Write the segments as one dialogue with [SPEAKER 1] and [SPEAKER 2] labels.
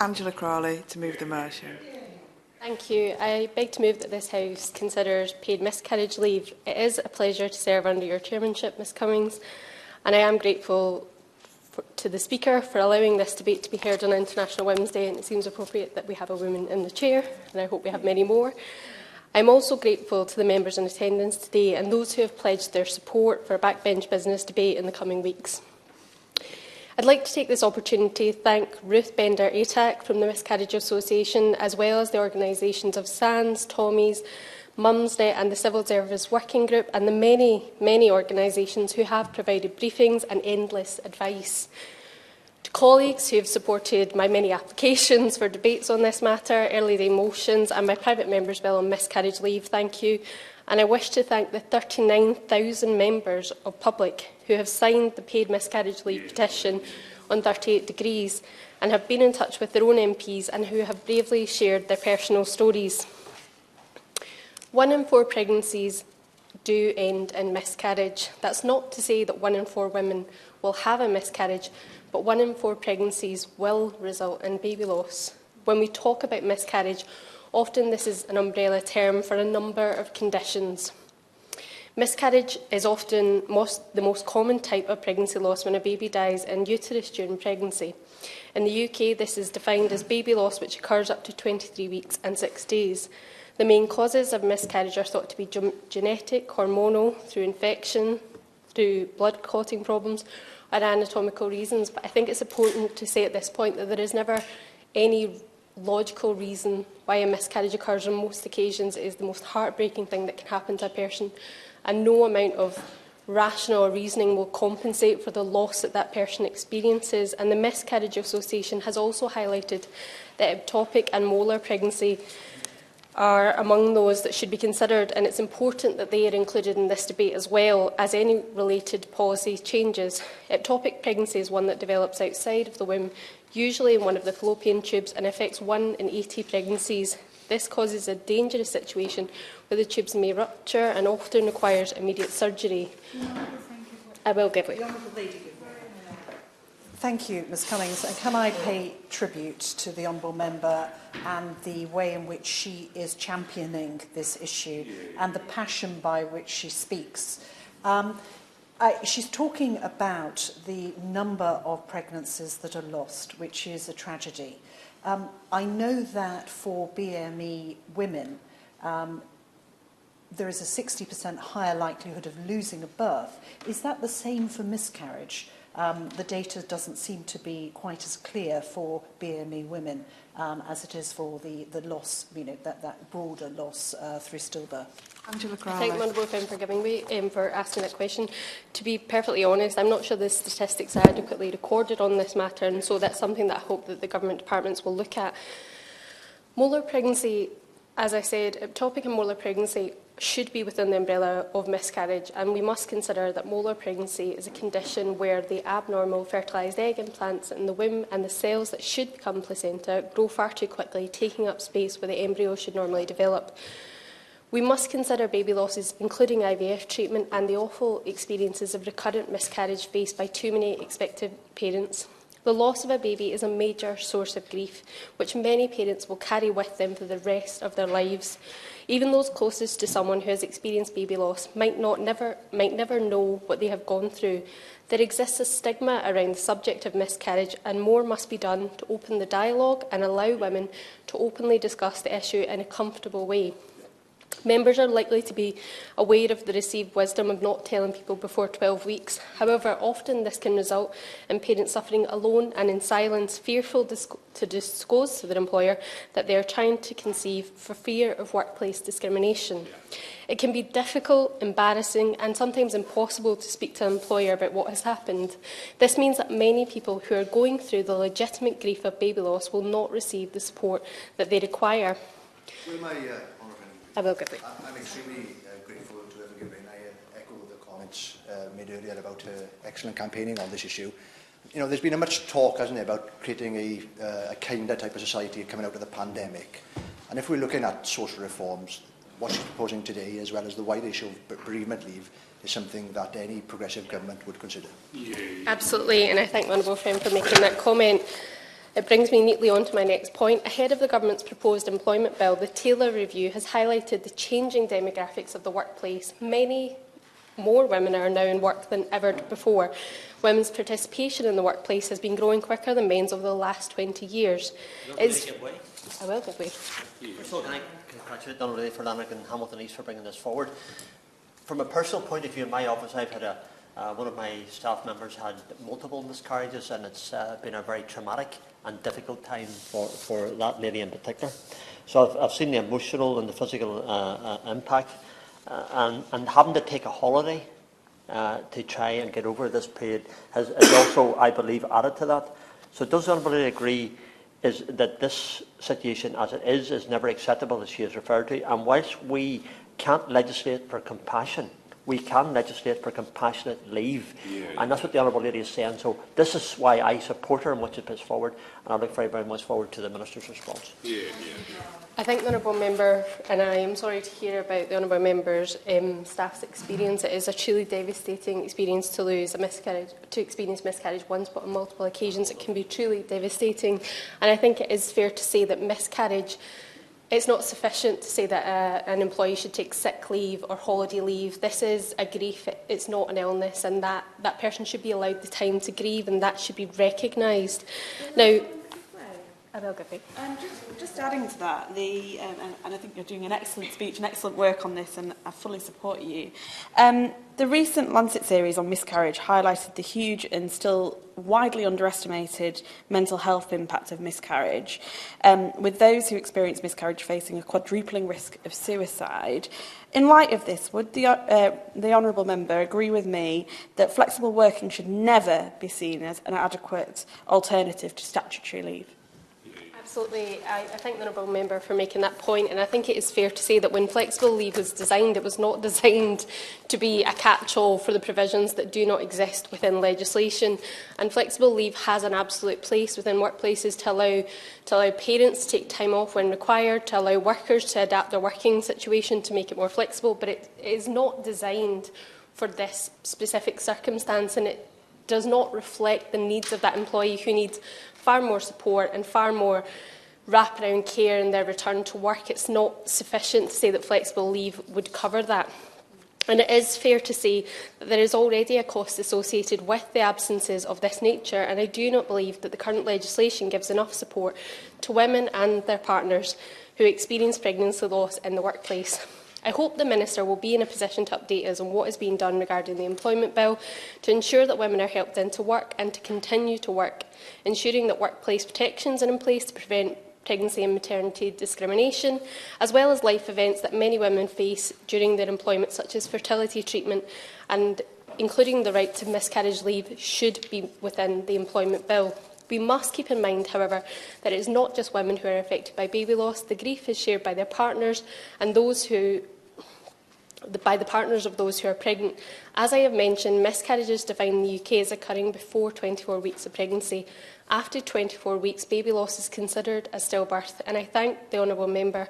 [SPEAKER 1] Angela Crawley to move the motion.
[SPEAKER 2] Thank you. I beg to move that this House considers paid miscarriage leave. It is a pleasure to serve under your chairmanship, Ms Cummings, and I am grateful to the Speaker for allowing this debate to be heard on International Women's Day, and it seems appropriate that we have a woman in the chair, and I hope we have many more. I'm also grateful to the members in attendance today and those who have pledged their support for a backbench business debate in the coming weeks. I'd like to take this opportunity to thank Ruth Bender-Atack from the Miscarriage Association, as well as the organisations of SANS, Tommy's, Mumsnet and the Civil Service Working Group, and the many organisations who have provided briefings and endless advice. To colleagues who have supported my many applications for debates on this matter, early day motions and my private member's bill on miscarriage leave, thank you. And I wish to thank the 39,000 members of public who have signed the paid miscarriage leave petition on 38 degrees and have been in touch with their own MPs and who have bravely shared their personal stories. 1 in 4 pregnancies do end in miscarriage. That's not to say that 1 in 4 women will have a miscarriage, but 1 in 4 pregnancies will result in baby loss. When we talk about miscarriage, often this is an umbrella term for a number of conditions. Miscarriage is often the most common type of pregnancy loss when a baby dies in uterus during pregnancy. In the UK, this is defined as baby loss which occurs up to 23 weeks and 6 days. The main causes of miscarriage are thought to be genetic, hormonal, through infection, through blood clotting problems, or anatomical reasons. But I think it's important to say at this point that there is never any logical reason why a miscarriage occurs. On most occasions, it is the most heartbreaking thing that can happen to a person, and no amount of rational reasoning will compensate for the loss that that person experiences. And the Miscarriage Association has also highlighted that ectopic and molar pregnancy are among those that should be considered, and it's important that they are included in this debate as well as any related policy changes. Ectopic pregnancy is one that develops outside of the womb, usually in one of the fallopian tubes, and affects 1 in 80 pregnancies. This causes a dangerous situation where the tubes may rupture and often requires immediate surgery. I will give it.
[SPEAKER 3] Thank you, Ms Cummings. And can I pay tribute to the Honourable Member and the way in which she is championing this issue and the passion by which she speaks. She's talking about the number of pregnancies that are lost, which is a tragedy. I know that for BME women, there is a 60% higher likelihood of losing a birth. Is that the same for miscarriage? The data doesn't seem to be quite as clear for BME women as it is for the loss, that broader loss through stillbirth.
[SPEAKER 1] Angela Crawley.
[SPEAKER 2] I thank the Honourable Friend for giving me for asking that question. To be perfectly honest, I'm not sure the statistics are adequately recorded on this matter, and so that's something that I hope that the government departments will look at. Molar pregnancy, as I said, ectopic and molar pregnancy should be within the umbrella of miscarriage, and we must consider that molar pregnancy is a condition where the abnormal fertilised egg implants in the womb and the cells that should become placenta grow far too quickly, taking up space where the embryo should normally develop. We must consider baby losses, including IVF treatment, and the awful experiences of recurrent miscarriage faced by too many expectant parents. The loss of a baby is a major source of grief, which many parents will carry with them for the rest of their lives. Even those closest to someone who has experienced baby loss might never know what they have gone through. There exists a stigma around the subject of miscarriage, and more must be done to open the dialogue and allow women to openly discuss the issue in a comfortable way. Members are likely to be aware of the received wisdom of not telling people before 12 weeks. However, often this can result in parents suffering alone and in silence, fearful to disclose to their employer that they are trying to conceive for fear of workplace discrimination. It can be difficult, embarrassing and sometimes impossible to speak to an employer about what has happened. This means that many people who are going through the legitimate grief of baby loss will not receive the support that they require. I will give it.
[SPEAKER 4] I'm extremely grateful to have given. I echo the comments made earlier about excellent campaigning on this issue. There's been much talk, hasn't there, about creating a kinder type of society coming out of the pandemic. And if we're looking at social reforms, what she's proposing today, as well as the wider issue of bereavement leave, is something that any progressive government would consider.
[SPEAKER 2] Absolutely, and I thank the Honourable Friend for making that comment. It brings me neatly on to my next point. Ahead of the Government's proposed employment bill, the Taylor Review has highlighted the changing demographics of the workplace. Many more women are now in work than ever before. Women's participation in the workplace has been growing quicker than men's over the last 20 years. I will give way.
[SPEAKER 5] First of all, can I congratulate Donald for Lanark and Hamilton East for bringing this forward. From a personal point of view, in my office, I've had one of my staff members had multiple miscarriages, and it's been a very traumatic and difficult time for that lady in particular. So I've seen the emotional and the physical impact, and having to take a holiday to try and get over this period has also, I believe, added to that. So does anybody agree that this situation as it is never acceptable, as she has referred to, and whilst we can't legislate for compassion, we can legislate for compassionate leave, and that's what the Honourable Lady is saying. So this is why I support her and what she puts forward, and I look very, very much forward to the Minister's response.
[SPEAKER 2] I thank the Honourable Member, and I am sorry to hear about the Honourable Member's staff's experience. It is a truly devastating experience to lose a miscarriage, to experience miscarriage once, but on multiple occasions it can be truly devastating. And I think it is fair to say that miscarriage, it's not sufficient to say that an employee should take sick leave or holiday leave. This is a grief, it's not an illness, and that person should be allowed the time to grieve, and that should be recognised. Now, I will give it.
[SPEAKER 1] Just adding to that, and I think you're doing an excellent speech and excellent work on this, and I fully support you. The recent Lancet series on miscarriage highlighted the huge and still widely underestimated mental health impact of miscarriage, with those who experience miscarriage facing a quadrupling risk of suicide. In light of this, would the Honourable Member agree with me that flexible working should never be seen as an adequate alternative to statutory leave?
[SPEAKER 2] Absolutely. I thank the Honourable Member for making that point, and I think it is fair to say that when flexible leave was designed, it was not designed to be a catch-all for the provisions that do not exist within legislation. And flexible leave has an absolute place within workplaces to allow parents to take time off when required, to allow workers to adapt their working situation to make it more flexible, but it is not designed for this specific circumstance, and it does not reflect the needs of that employee who needs far more support and far more wraparound care in their return to work. It's not sufficient to say that flexible leave would cover that. And it is fair to say that there is already a cost associated with the absences of this nature, and I do not believe that the current legislation gives enough support to women and their partners who experience pregnancy loss in the workplace. I hope the Minister will be in a position to update us on what is being done regarding the employment bill to ensure that women are helped into work and to continue to work, ensuring that workplace protections are in place to prevent pregnancy and maternity discrimination, as well as life events that many women face during their employment, such as fertility treatment, and including the right to miscarriage leave should be within the employment bill. We must keep in mind, however, that it is not just women who are affected by baby loss. The grief is shared by their partners and by the partners of those who are pregnant. As I have mentioned, miscarriages defined in the UK as occurring before 24 weeks of pregnancy. After 24 weeks, baby loss is considered as stillbirth, and I thank the Honourable Member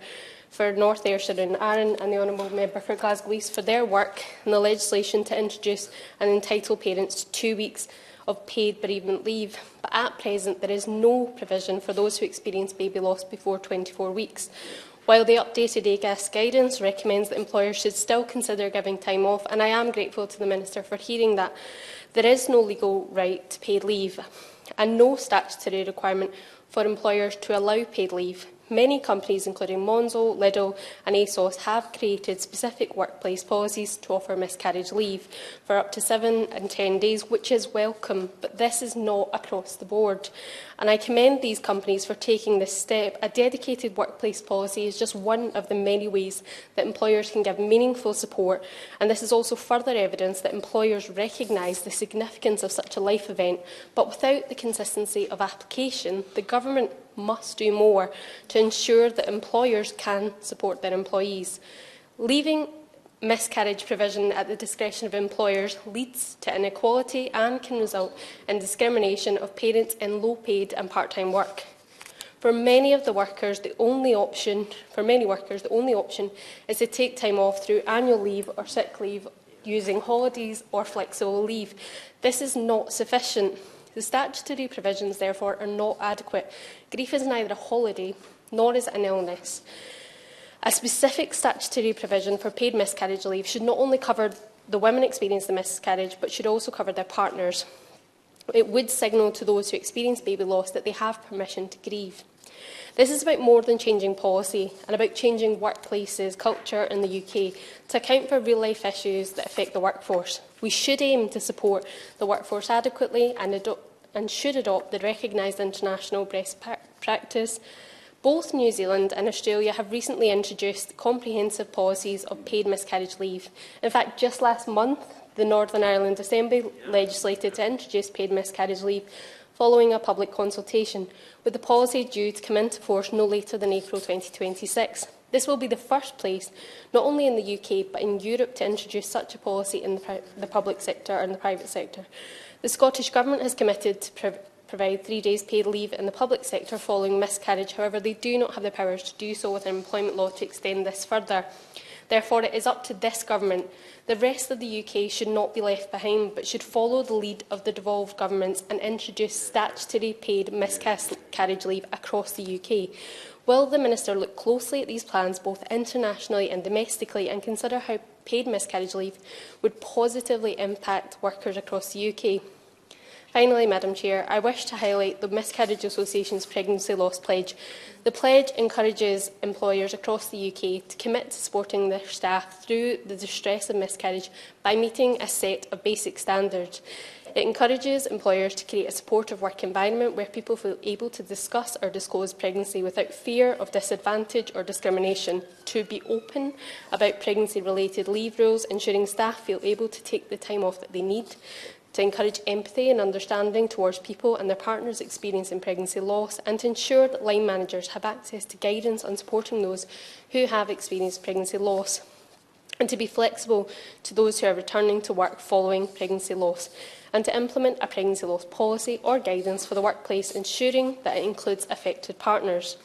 [SPEAKER 2] for North Ayrshire and Arran and the Honourable Member for Glasgow East for their work in the legislation to introduce and entitle parents to 2 weeks of paid bereavement leave. But at present, there is no provision for those who experience baby loss before 24 weeks. While the updated AGAS guidance recommends that employers should still consider giving time off, and I am grateful to the Minister for hearing that, there is no legal right to paid leave and no statutory requirement for employers to allow paid leave. Many companies, including Monzo, Lidl and ASOS, have created specific workplace policies to offer miscarriage leave for up to 7 and 10 days, which is welcome, but this is not across the board. And I commend these companies for taking this step. A dedicated workplace policy is just one of the many ways that employers can give meaningful support, and this is also further evidence that employers recognise the significance of such a life event, but without the consistency of application, the government must do more to ensure that employers can support their employees. Leaving miscarriage provision at the discretion of employers leads to inequality and can result in discrimination of parents in low-paid and part-time work. For many workers, the only option is to take time off through annual leave or sick leave using holidays or flexible leave. This is not sufficient. The statutory provisions, therefore, are not adequate. Grief is neither a holiday nor is it an illness. A specific statutory provision for paid miscarriage leave should not only cover the women experiencing the miscarriage, but should also cover their partners. It would signal to those who experience baby loss that they have permission to grieve. This is about more than changing policy and about changing workplaces, culture in the UK to account for real-life issues that affect the workforce. We should aim to support the workforce adequately and should adopt the recognised international best practice. Both New Zealand and Australia have recently introduced comprehensive policies of paid miscarriage leave. In fact, just last month, the Northern Ireland Assembly legislated to introduce paid miscarriage leave following a public consultation, with the policy due to come into force no later than April 2026. This will be the first place, not only in the UK, but in Europe, to introduce such a policy in the public sector and the private sector. The Scottish Government has committed to provide 3 days paid leave in the public sector following miscarriage. However, they do not have the powers to do so within employment law to extend this further. Therefore, it is up to this government. The rest of the UK should not be left behind, but should follow the lead of the devolved governments and introduce statutory paid miscarriage leave across the UK. Will the Minister look closely at these plans, both internationally and domestically, and consider how paid miscarriage leave would positively impact workers across the UK? Finally, Madam Chair, I wish to highlight the Miscarriage Association's Pregnancy Loss Pledge. The pledge encourages employers across the UK to commit to supporting their staff through the distress of miscarriage by meeting a set of basic standards. It encourages employers to create a supportive work environment where people feel able to discuss or disclose pregnancy without fear of disadvantage or discrimination, to be open about pregnancy-related leave rules, ensuring staff feel able to take the time off that they need, to encourage empathy and understanding towards people and their partners experiencing pregnancy loss, and to ensure that line managers have access to guidance on supporting those who have experienced pregnancy loss, and to be flexible to those who are returning to work following pregnancy loss, and to implement a pregnancy loss policy or guidance for the workplace, ensuring that it includes affected partners.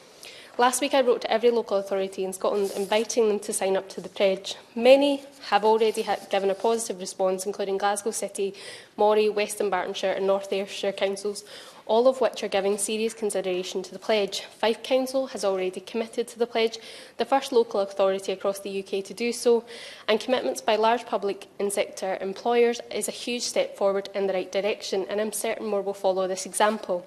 [SPEAKER 2] Last week I wrote to every local authority in Scotland inviting them to sign up to the pledge. Many have already given a positive response, including Glasgow City, Moray, Western Bartonshire and North Ayrshire councils, all of which are giving serious consideration to the pledge. Fife Council has already committed to the pledge, the first local authority across the UK to do so, and commitments by large public and sector employers is a huge step forward in the right direction, and I'm certain more will follow this example.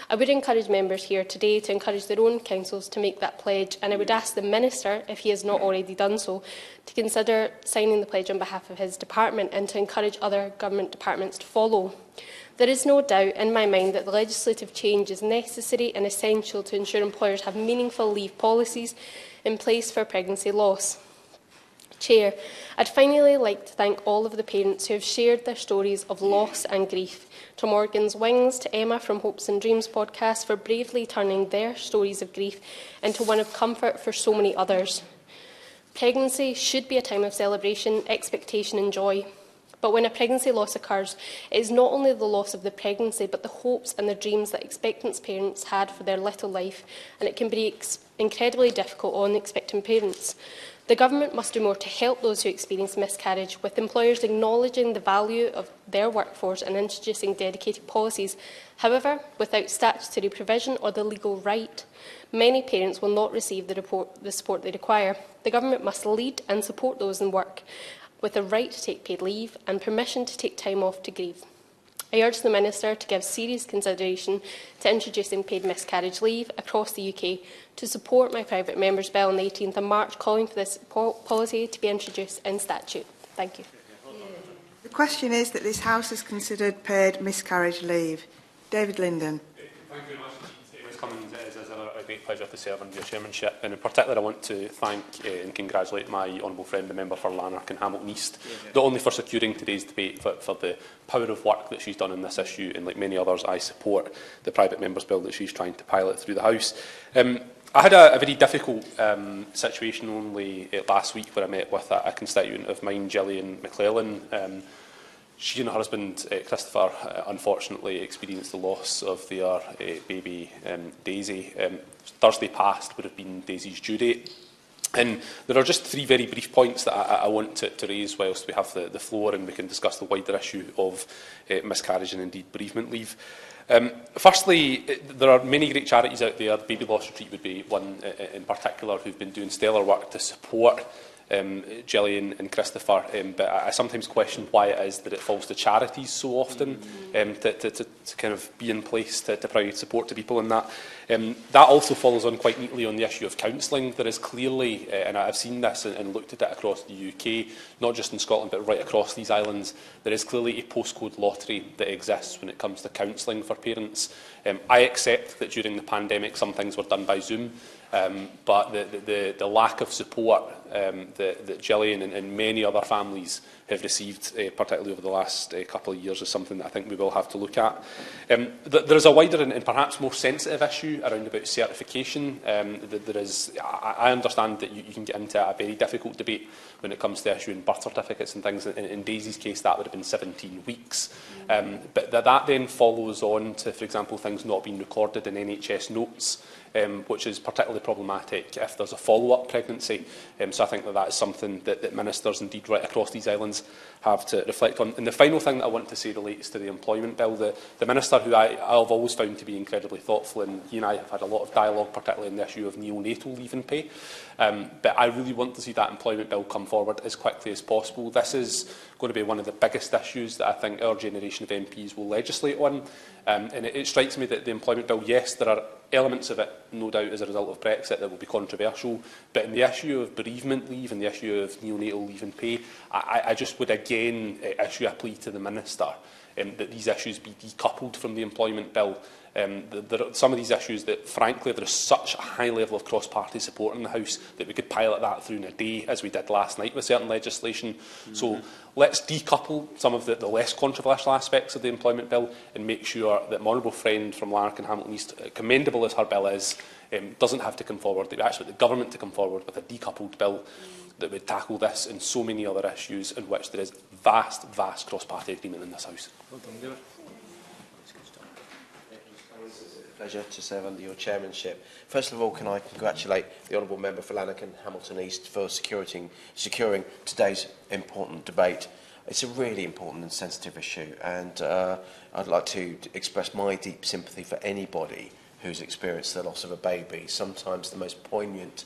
[SPEAKER 2] I would encourage members here today to encourage their own councils to make that pledge, and I would ask the Minister, if he has not already done so, to consider signing the pledge on behalf of his department and to encourage other government departments to follow. There is no doubt in my mind that the legislative change is necessary and essential to ensure employers have meaningful leave policies in place for pregnancy loss. Chair, I'd finally like to thank all of the parents who have shared their stories of loss and grief, from Morgan's Wings to Emma from Hopes and Dreams podcast, for bravely turning their stories of grief into one of comfort for so many others. Pregnancy should be a time of celebration, expectation and joy. But when a pregnancy loss occurs, it is not only the loss of the pregnancy, but the hopes and the dreams that expectant parents had for their little life, and it can be incredibly difficult on expectant parents. The Government must do more to help those who experience miscarriage, with employers acknowledging the value of their workforce and introducing dedicated policies. However, without statutory provision or the legal right, many parents will not receive the support they require. The Government must lead and support those in work with a right to take paid leave and permission to take time off to grieve. I urge the Minister to give serious consideration to introducing paid miscarriage leave across the UK to support my private member's bill on the 18th of March, calling for this policy to be introduced in statute. Thank you.
[SPEAKER 6] The question is that this House has considered paid miscarriage leave. David Linden.
[SPEAKER 7] Thank you very much. Ms Cummins, it is a great pleasure to serve under your chairmanship, and in particular I want to thank and congratulate my honourable friend, the member for Lanark and Hamilton East, not only for securing today's debate, but for the power of work that she's done in this issue, and like many others I support the private member's bill that she's trying to pilot through the House. I had a very difficult situation only last week where I met with a constituent of mine, Gillian McClellan. She and her husband, Christopher, unfortunately experienced the loss of their baby, Daisy. Thursday past would have been Daisy's due date. And there are just three very brief points that I want to raise whilst we have the floor and we can discuss the wider issue of miscarriage and indeed bereavement leave. Firstly, there are many great charities out there. Baby Loss Retreat would be one in particular, who've been doing stellar work to support Gillian and Christopher, but I sometimes question why it is that it falls to charities so often to kind of be in place to provide support to people in that. That also follows on quite neatly on the issue of counselling. There is clearly, and I've seen this and looked at it across the UK, not just in Scotland but right across these islands, there is clearly a postcode lottery that exists when it comes to counselling for parents. I accept that during the pandemic some things were done by Zoom, but the lack of support that Gillian and many other families have received, particularly over the last couple of years, is something that I think we will have to look at. There is a wider and perhaps more sensitive issue around about certification. I understand that you can get into a very difficult debate when it comes to issuing birth certificates and things. In Daisy's case, that would have been 17 weeks. But that then follows on to, for example, things not being recorded in NHS notes, which is particularly problematic if there's a follow-up pregnancy. So I think that is something that ministers, indeed right across these islands, have to reflect on. And the final thing that I want to say relates to the employment bill. The minister, who I've always found to be incredibly thoughtful, and he and I have had a lot of dialogue, particularly on the issue of neonatal leave and pay. But I really want to see that employment bill come forward as quickly as possible. This is going to be one of the biggest issues that I think our generation of MPs will legislate on. And it strikes me that the employment bill, yes, there are elements of it, no doubt, as a result of Brexit that will be controversial. But in the issue of bereavement leave and the issue of neonatal leave and pay, I just would again issue a plea to the Minister that these issues be decoupled from the employment bill. There are some of these issues that, frankly, there is such a high level of cross-party support in the House that we could pilot that through in a day, as we did last night with certain legislation. So let's decouple some of the less controversial aspects of the employment bill and make sure that my honourable friend from Lanark and Hamilton East, commendable as her bill is, doesn't have to come forward. That we actually want the government to come forward with a decoupled bill that would tackle this and so many other issues in which there is vast cross-party agreement in this House.
[SPEAKER 8] Well done, David. Pleasure to serve under your chairmanship. First of all, can I congratulate the Honourable Member for Lanark and Hamilton East for securing today's important debate. It's a really important and sensitive issue, and I'd like to express my deep sympathy for anybody who's experienced the loss of a baby. Sometimes the most poignant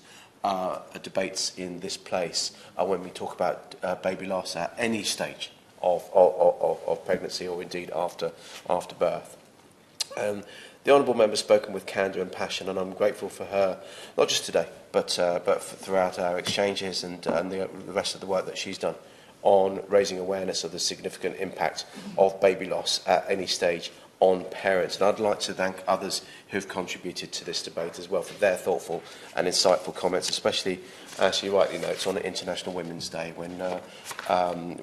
[SPEAKER 8] debates in this place are when we talk about baby loss at any stage of pregnancy or indeed after birth. The Honourable Member has spoken with candour and passion, and I'm grateful for her, not just today, but throughout our exchanges and the rest of the work that she's done on raising awareness of the significant impact of baby loss at any stage on parents. And I'd like to thank others who've contributed to this debate as well for their thoughtful and insightful comments, especially, as she rightly notes, on International Women's Day, when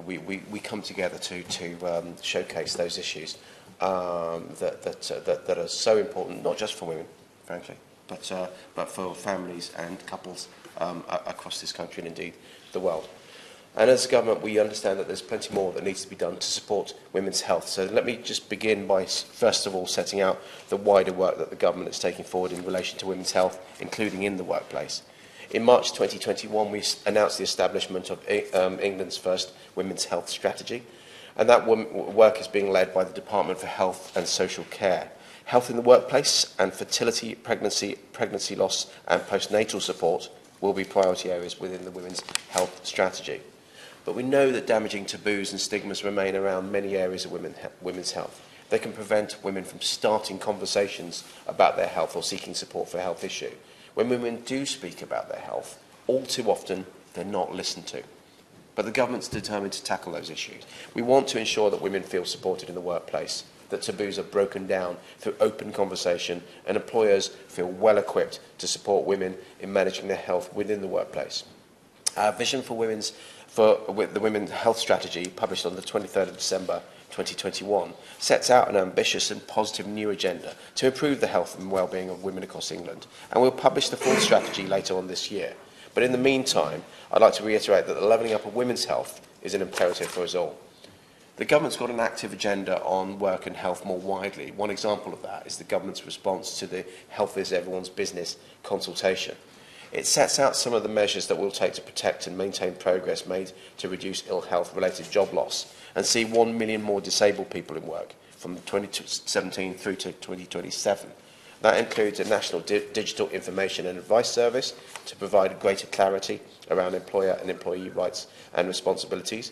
[SPEAKER 8] we come together to showcase those issues that are so important, not just for women, frankly, but for families and couples across this country and indeed the world. And as a government, we understand that there's plenty more that needs to be done to support women's health. So let me just begin by, first of all, setting out the wider work that the government is taking forward in relation to women's health, including in the workplace. In March 2021, we announced the establishment of England's first women's health strategy. And that work is being led by the Department for Health and Social Care. Health in the workplace and fertility, pregnancy loss and postnatal support will be priority areas within the women's health strategy. But we know that damaging taboos and stigmas remain around many areas of women's health. They can prevent women from starting conversations about their health or seeking support for a health issue. When women do speak about their health, all too often they're not listened to. But the government's determined to tackle those issues. We want to ensure that women feel supported in the workplace, that taboos are broken down through open conversation, and employers feel well equipped to support women in managing their health within the workplace. Our vision for the Women's Health Strategy, published on the 23rd of December 2021, sets out an ambitious and positive new agenda to improve the health and well-being of women across England, and we'll publish the full strategy later on this year. But in the meantime, I'd like to reiterate that the levelling up of women's health is an imperative for us all. The government's got an active agenda on work and health more widely. One example of that is the government's response to the Health is Everyone's Business consultation. It sets out some of the measures that we'll take to protect and maintain progress made to reduce ill health-related job loss and see 1 million more disabled people in work, from 2017 through to 2027. That includes a national digital information and advice service to provide greater clarity around employer and employee rights and responsibilities,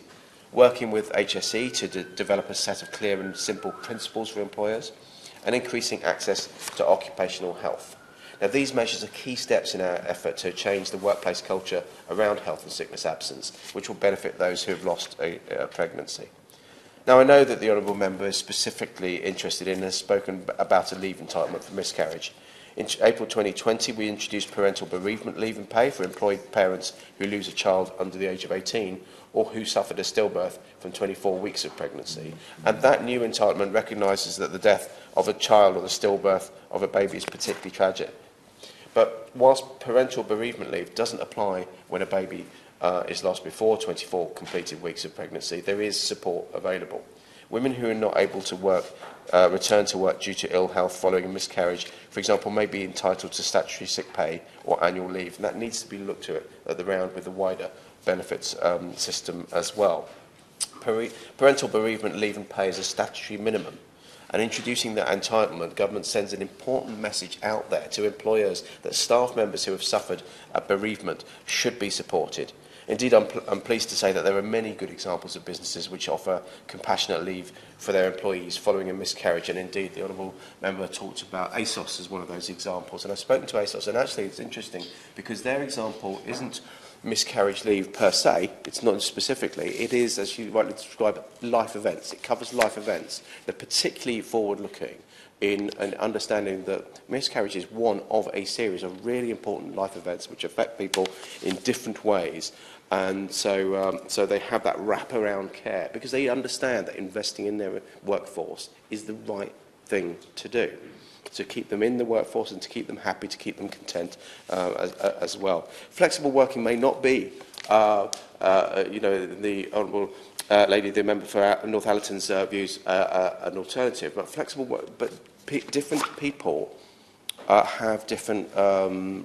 [SPEAKER 8] working with HSE to develop a set of clear and simple principles for employers, and increasing access to occupational health. Now, these measures are key steps in our effort to change the workplace culture around health and sickness absence, which will benefit those who have lost a pregnancy. Now, I know that the Honourable Member is specifically interested in and has spoken about a leave entitlement for miscarriage. In April 2020, we introduced parental bereavement leave and pay for employed parents who lose a child under the age of 18 or who suffered a stillbirth from 24 weeks of pregnancy. And that new entitlement recognises that the death of a child or the stillbirth of a baby is particularly tragic. But whilst parental bereavement leave doesn't apply when a baby is lost before 24 completed weeks of pregnancy, there is support available. Women who are not able to work, return to work due to ill health following a miscarriage, for example, may be entitled to statutory sick pay or annual leave, and that needs to be looked at the round with the wider benefits system as well. Parental bereavement leave and pay is a statutory minimum, and introducing that entitlement, government sends an important message out there to employers that staff members who have suffered a bereavement should be supported. Indeed, I'm pleased to say that there are many good examples of businesses which offer compassionate leave for their employees following a miscarriage, and indeed the Honourable Member talked about ASOS as one of those examples. And I've spoken to ASOS, and actually it's interesting because their example isn't miscarriage leave per se, it's not specifically, it is, as you rightly describe, life events. It covers life events. They're particularly forward-looking in an understanding that miscarriage is one of a series of really important life events which affect people in different ways. And so they have that wraparound care because they understand that investing in their workforce is the right thing to do, to keep them in the workforce and to keep them happy, to keep them content as well. Flexible working may not be, the Honourable Lady, the member for Northallerton's views, an alternative, but flexible work, but different people have different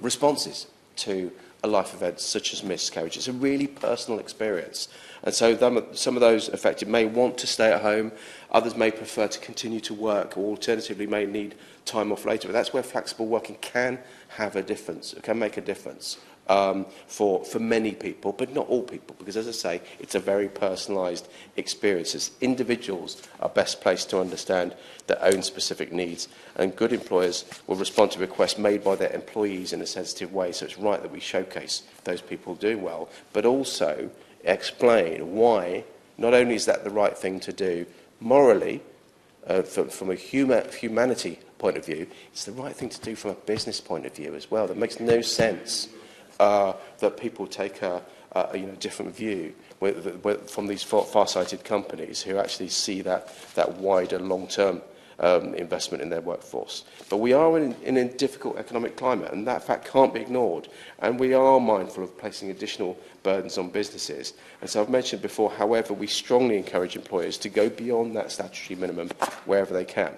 [SPEAKER 8] responses to a life event such as miscarriage. It's a really personal experience. And so some of those affected may want to stay at home, others may prefer to continue to work, or alternatively may need time off later. But that's where flexible working can have a difference, can make a difference for many people, but not all people, because as I say, it's a very personalised experience. As individuals are best placed to understand their own specific needs, and good employers will respond to requests made by their employees in a sensitive way. So it's right that we showcase those people doing well, but also explain why not only is that the right thing to do morally, from a humanity point of view, it's the right thing to do from a business point of view as well. That makes no sense that people take a different view from these far-sighted companies who actually see that wider long-term investment in their workforce. But we are in a difficult economic climate, and that fact can't be ignored. And we are mindful of placing additional burdens on businesses. And so I've mentioned before, however, we strongly encourage employers to go beyond that statutory minimum wherever they can.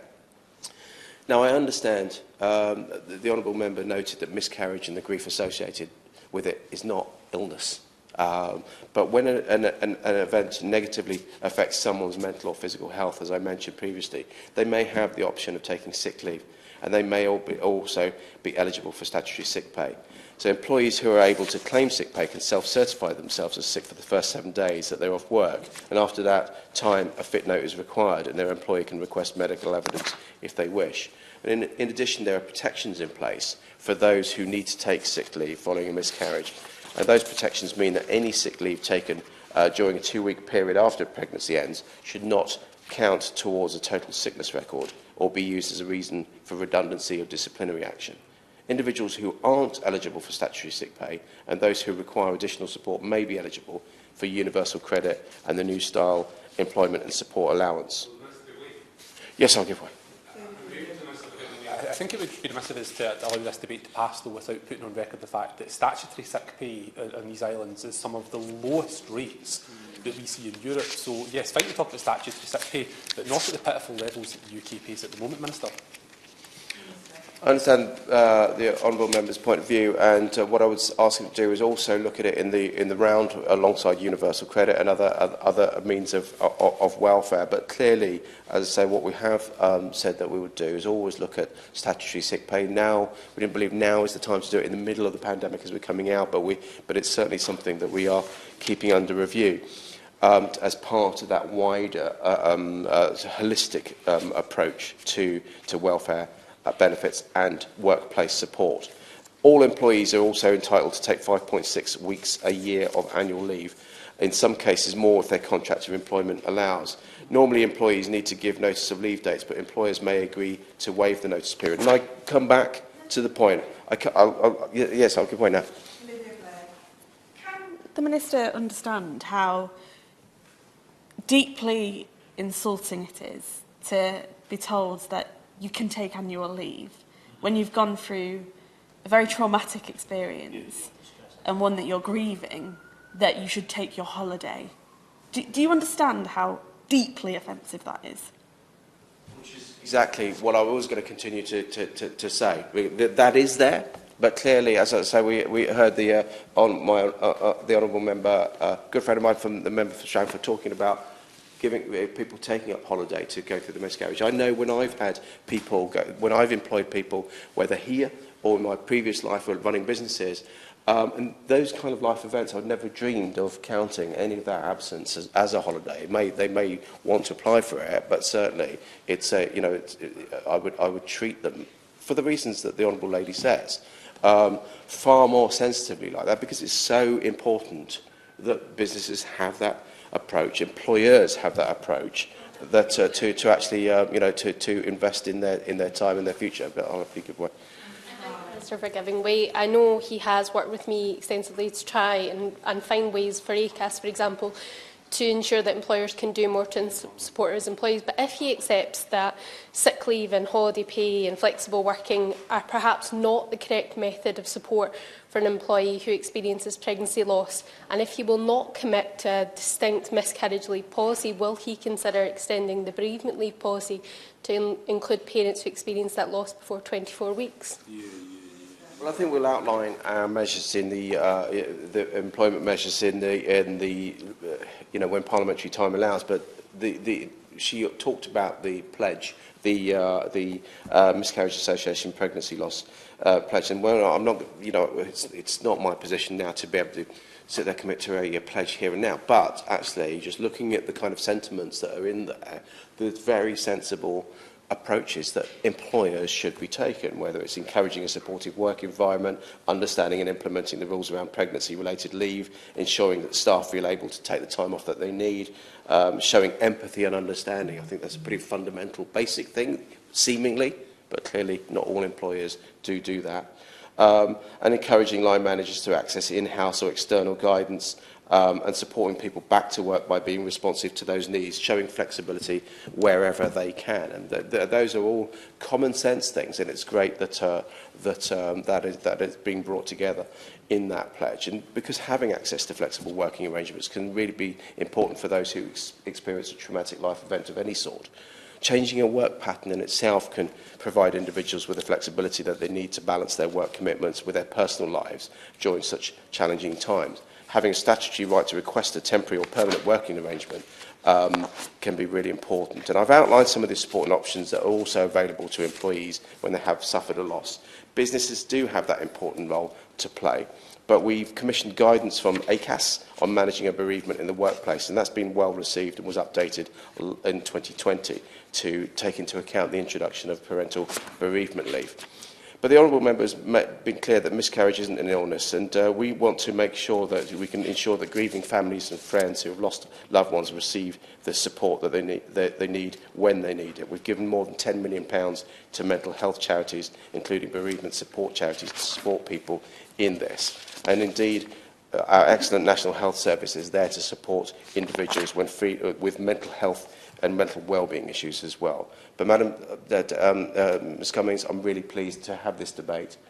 [SPEAKER 8] Now, I understand the Honourable Member noted that miscarriage and the grief associated with it is not illness. But when an event negatively affects someone's mental or physical health, as I mentioned previously, they may have the option of taking sick leave, and they may also be eligible for statutory sick pay. So employees who are able to claim sick pay can self-certify themselves as sick for the first 7 days that they're off work, and after that time a fit note is required, and their employer can request medical evidence if they wish. And in addition, there are protections in place for those who need to take sick leave following a miscarriage. And those protections mean that any sick leave taken during a 2-week period after pregnancy ends should not count towards a total sickness record or be used as a reason for redundancy or disciplinary action. Individuals who aren't eligible for statutory sick pay and those who require additional support may be eligible for universal credit and the new style employment and support allowance. Yes, I'll give way.
[SPEAKER 7] I think it would be remiss of us to allow this debate to pass, though, without putting on record the fact that statutory sick pay on these islands is some of the lowest rates that we see in Europe. So, yes, fine to talk about statutory sick pay, but not at the pitiful levels that the UK pays at the moment, Minister.
[SPEAKER 8] I understand the honourable member's point of view, and what I was asking to do is also look at it in the round alongside universal credit and other means of welfare. But clearly, as I say, what we have said that we would do is always look at statutory sick pay. Now, we didn't believe now is the time to do it in the middle of the pandemic as we're coming out, but it's certainly something that we are keeping under review. As part of that wider holistic approach to welfare benefits and workplace support. All employees are also entitled to take 5.6 weeks a year of annual leave, in some cases more if their contract of employment allows. Normally employees need to give notice of leave dates, but employers may agree to waive the notice period. And I come back to the point. Yes, I'll give way now.
[SPEAKER 1] Can the Minister understand how deeply insulting it is to be told that you can take annual leave when you've gone through a very traumatic experience and one that you're grieving, that you should take your holiday? Do you understand how deeply offensive that is?
[SPEAKER 8] Which is exactly what I was going to continue to say. That is there, but clearly, as I say, we heard the honourable member, good friend of mine from the member for Shamford, talking about giving people taking up holiday to go through the miscarriage. I know when I've had people when I've employed people, whether here or in my previous life or running businesses, and those kind of life events, I've never dreamed of counting any of that absence as a holiday. They may want to apply for it, but certainly I would treat them, for the reasons that the honourable lady says, far more sensitively like that, because it's so important that businesses have that approach, employers have that approach, that to actually to invest in their time and their future. But I'll have to give way.
[SPEAKER 2] Minister for giving way. I know he has worked with me extensively to try and find ways for ACAS, for example, to ensure that employers can do more to support his employees. But if he accepts that sick leave and holiday pay and flexible working are perhaps not the correct method of support for an employee who experiences pregnancy loss, and if he will not commit to a distinct miscarriage leave policy, will he consider extending the bereavement leave policy to include parents who experience that loss before 24 weeks?
[SPEAKER 8] Well, I think we'll outline our measures in the employment measures in the when parliamentary time allows. But she talked about the pledge, the Miscarriage Association pregnancy loss pledge, and well, I'm not, it's not my position now to be able to sit there commit to a pledge here and now. But actually, just looking at the kind of sentiments that are in there, there's very sensible approaches that employers should be taking, whether it's encouraging a supportive work environment, understanding and implementing the rules around pregnancy-related leave, ensuring that staff feel able to take the time off that they need, showing empathy and understanding. I think that's a pretty fundamental, basic thing, seemingly, but clearly not all employers do that. And encouraging line managers to access in-house or external guidance, and supporting people back to work by being responsive to those needs, showing flexibility wherever they can. And those are all common sense things, and it's great that that is being brought together in that pledge. And because having access to flexible working arrangements can really be important for those who experience a traumatic life event of any sort. Changing a work pattern in itself can provide individuals with the flexibility that they need to balance their work commitments with their personal lives during such challenging times. Having a statutory right to request a temporary or permanent working arrangement can be really important. And I've outlined some of the supporting options that are also available to employees when they have suffered a loss. Businesses do have that important role to play, but we've commissioned guidance from ACAS on managing a bereavement in the workplace, and that's been well received and was updated in 2020 to take into account the introduction of parental bereavement leave. But the honourable member has been clear that miscarriage isn't an illness, and we want to make sure that we can ensure that grieving families and friends who have lost loved ones receive the support that they need when they need it. We've given more than £10 million to mental health charities, including bereavement support charities, to support people in this. And indeed, our excellent National Health Service is there to support individuals when with mental health and mental well-being issues as well. But Ms Cummings, I'm really pleased to have this debate